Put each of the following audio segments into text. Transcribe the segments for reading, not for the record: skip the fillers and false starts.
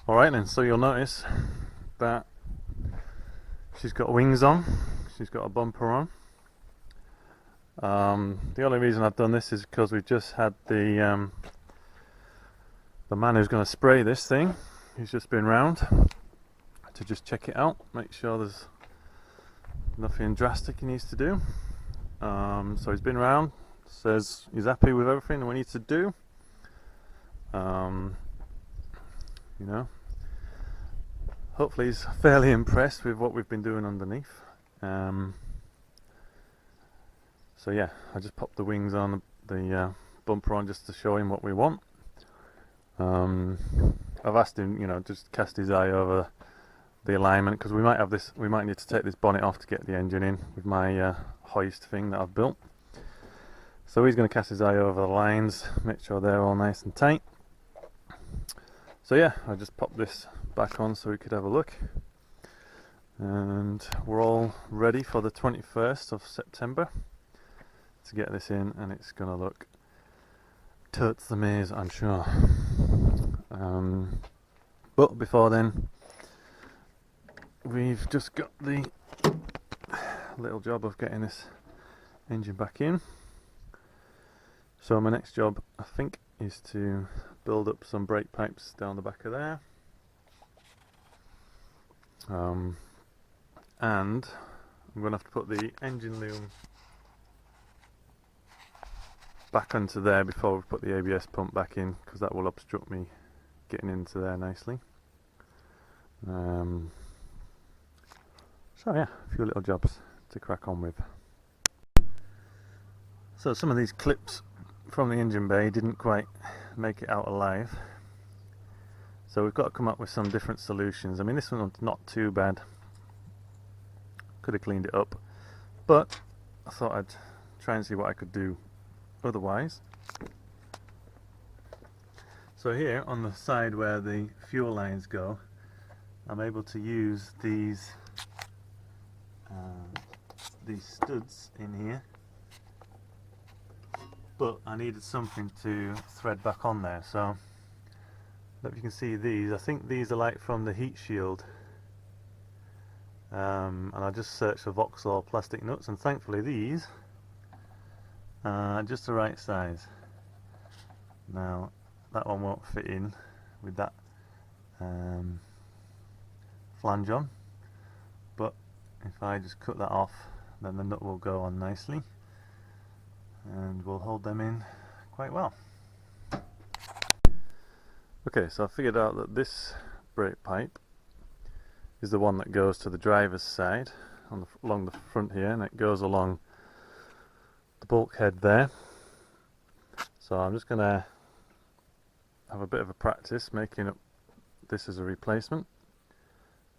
Alright then, so you'll notice that she's got wings on, she's got a bumper on. The only reason I've done this is because we've just had the man who's going to spray this thing, he's just been round to just check it out, make sure there's nothing drastic he needs to do. So he's been round, says he's happy with everything we need to do. You know, hopefully he's fairly impressed with what we've been doing underneath. So yeah, I just popped the wings on, the bumper on, just to show him what we want. I've asked him, you know, just cast his eye over the alignment, because we might need to take this bonnet off to get the engine in with my hoist thing that I've built. So he's going to cast his eye over the lines, make sure they're all nice and tight. So yeah, I just popped this back on so we could have a look, and we're all ready for the 21st of September to get this in, and it's going to look totes the maze, I'm sure. But before then, we've just got the little job of getting this engine back in. So my next job, I think, is to build up some brake pipes down the back of there, and I'm going to have to put the engine loom back onto there before we put the ABS pump back in, because that will obstruct me getting into there nicely. So yeah, a few little jobs to crack on with. So some of these clips from the engine bay didn't quite make it out alive, so we've got to come up with some different solutions. I mean, this one's not too bad, could have cleaned it up, but I thought I'd try and see what I could do otherwise. So here on the side where the fuel lines go, I'm able to use these studs in here, but I needed something to thread back on there. So I don't know if you can see these. I think these are like from the heat shield, and I just searched for Vauxhall plastic nuts, and thankfully these are just the right size. Now that one won't fit in with that flange on, but if I just cut that off, then the nut will go on nicely and we'll hold them in quite well. Okay, so I figured out that this brake pipe is the one that goes to the driver's side along the front here, and it goes along the bulkhead there. So I'm just going to have a bit of a practice making up this as a replacement.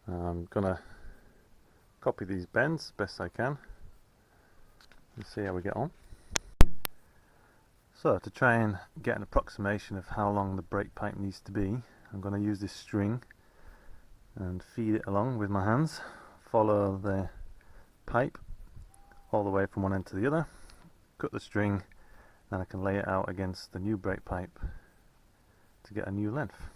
I'm going to copy these bends best I can and see how we get on. So to try and get an approximation of how long the brake pipe needs to be, I'm going to use this string and feed it along with my hands, follow the pipe all the way from one end to the other, cut the string, and I can lay it out against the new brake pipe to get a new length.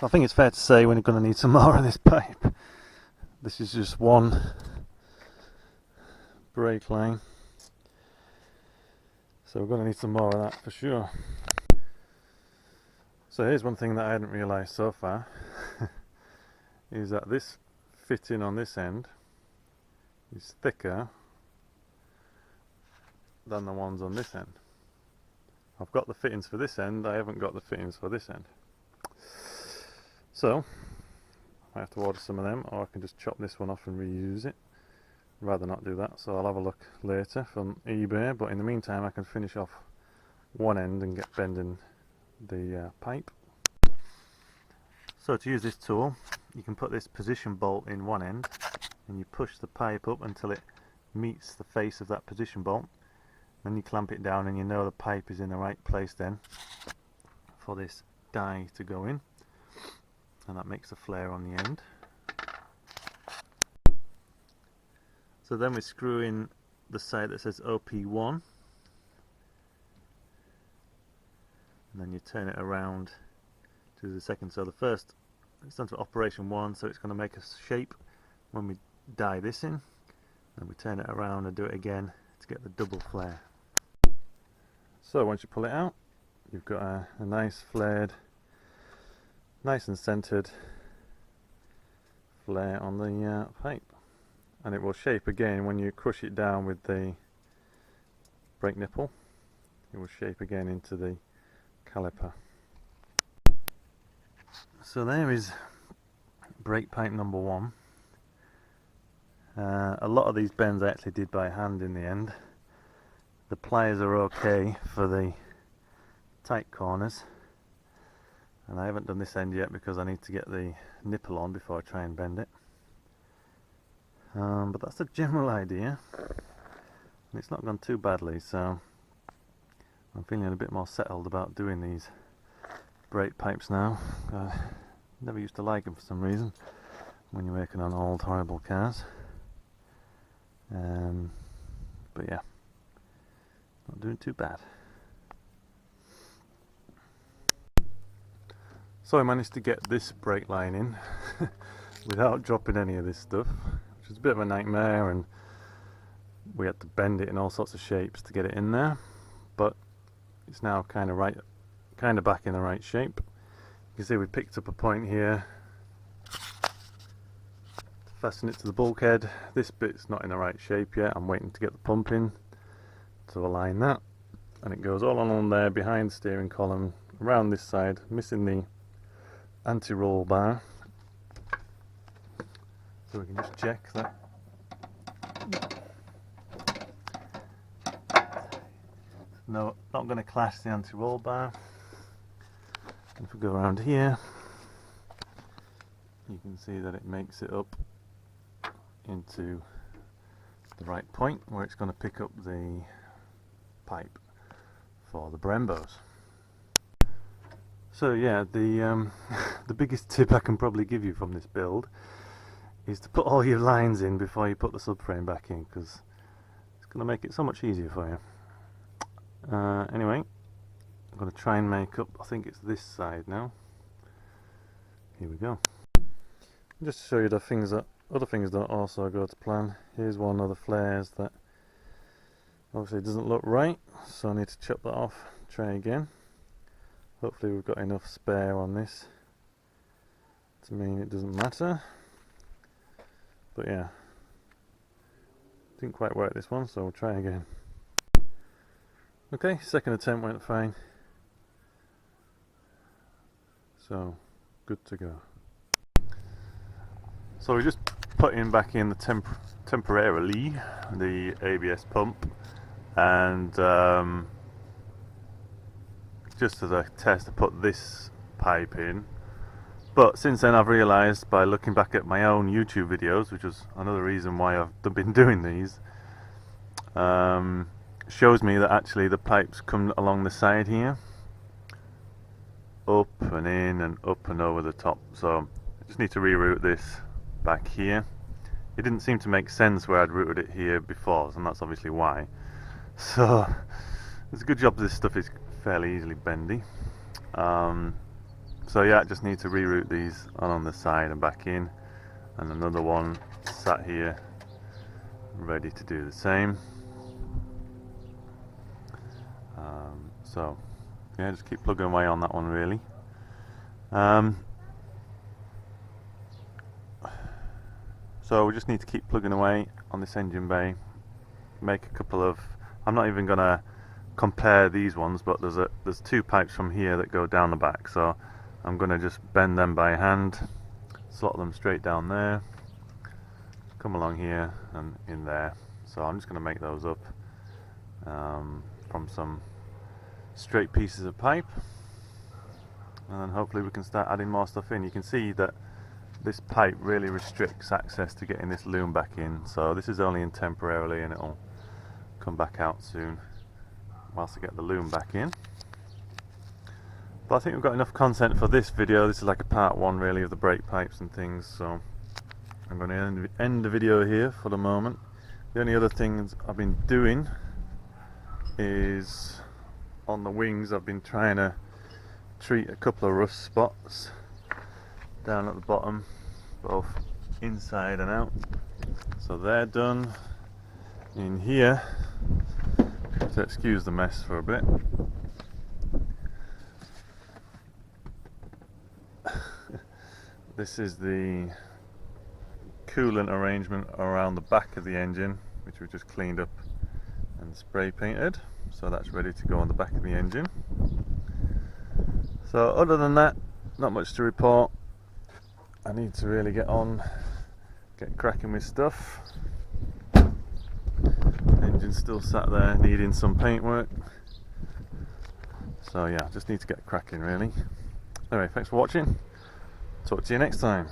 I think it's fair to say we're going to need some more of this pipe. This is just one brake line, so we're going to need some more of that for sure. So here's one thing that I hadn't realised so far is that this fitting on this end is thicker than the ones on this end. I've got the fittings for this end, I haven't got the fittings for this end. So I have to order some of them, or I can just chop this one off and reuse it. I'd rather not do that, so I'll have a look later from eBay, but in the meantime I can finish off one end and get bending the pipe. So to use this tool, you can put this position bolt in one end and you push the pipe up until it meets the face of that position bolt. Then you clamp it down and you know the pipe is in the right place then for this die to go in, and that makes a flare on the end. So then we screw in the side that says OP1, and then you turn it around to the second. So the first, it's done to operation 1, so it's going to make a shape when we die this in, and we turn it around and do it again to get the double flare. So once you pull it out, you've got a nice flared, nice and centered flare on the pipe, and it will shape again when you crush it down with the brake nipple. It will shape again into the caliper. So there is brake pipe number 1. A lot of these bends I actually did by hand in the end. The pliers are okay for the tight corners, and I haven't done this end yet because I need to get the nipple on before I try and bend it. But that's the general idea, and it's not gone too badly, so I'm feeling a bit more settled about doing these brake pipes now. I never used to like them for some reason when you're working on old horrible cars. But yeah, not doing too bad. So I managed to get this brake line in without dropping any of this stuff, which was a bit of a nightmare, and we had to bend it in all sorts of shapes to get it in there, but it's now kind of back in the right shape. You can see we picked up a point here to fasten it to the bulkhead. This bit's not in the right shape yet. I'm waiting to get the pump in to align that, and it goes all along there behind the steering column, around this side, missing the anti-roll bar, so we can just check that. No, not going to clash the anti-roll bar. And if we go around here, you can see that it makes it up into the right point where it's going to pick up the pipe for the Brembos. So yeah, the biggest tip I can probably give you from this build is to put all your lines in before you put the subframe back in, because it's going to make it so much easier for you. Anyway, I'm going to try and make up, I think it's this side now. Here we go. Just to show you the things that other things don't also go to plan. Here's one of the flares that obviously doesn't look right, so I need to chop that off, try again. Hopefully we've got enough spare on this to mean it doesn't matter. But yeah, didn't quite work this one, so we'll try again. Okay, second attempt went fine. So, good to go. So we just put back in the temporarily the ABS pump, and just as a test I put this pipe in, but since then I've realised by looking back at my own YouTube videos, which was another reason why I've been doing these, shows me that actually the pipes come along the side here, up and in and up and over the top, so I just need to reroute this back here. It didn't seem to make sense where I'd routed it here before, and that's obviously why. So it's a good job this stuff is fairly easily bendy. So yeah, I just need to reroute these on the side and back in, and another one sat here ready to do the same. So yeah, just keep plugging away on that one really. So we just need to keep plugging away on this engine bay, make a couple of, I'm not even gonna compare these ones, but there's two pipes from here that go down the back, so I'm gonna just bend them by hand, slot them straight down there, come along here and in there. So I'm just gonna make those up from some straight pieces of pipe, and then hopefully we can start adding more stuff in. You can see that this pipe really restricts access to getting this loom back in, so this is only in temporarily and it'll come back out soon whilst I get the loom back in. But I think we've got enough content for this video. This is like a part one really of the brake pipes and things, so I'm going to end the video here for the moment. The only other things I've been doing is on the wings I've been trying to treat a couple of rust spots down at the bottom, both inside and out. So they're done. In here, so excuse the mess for a bit. This is the coolant arrangement around the back of the engine, which we just cleaned up and spray painted, so that's ready to go on the back of the engine. So other than that, not much to report. I need to really get cracking with stuff. Engine's still sat there needing some paintwork, so yeah, just need to get cracking really. Anyway, thanks for watching. Talk to you next time.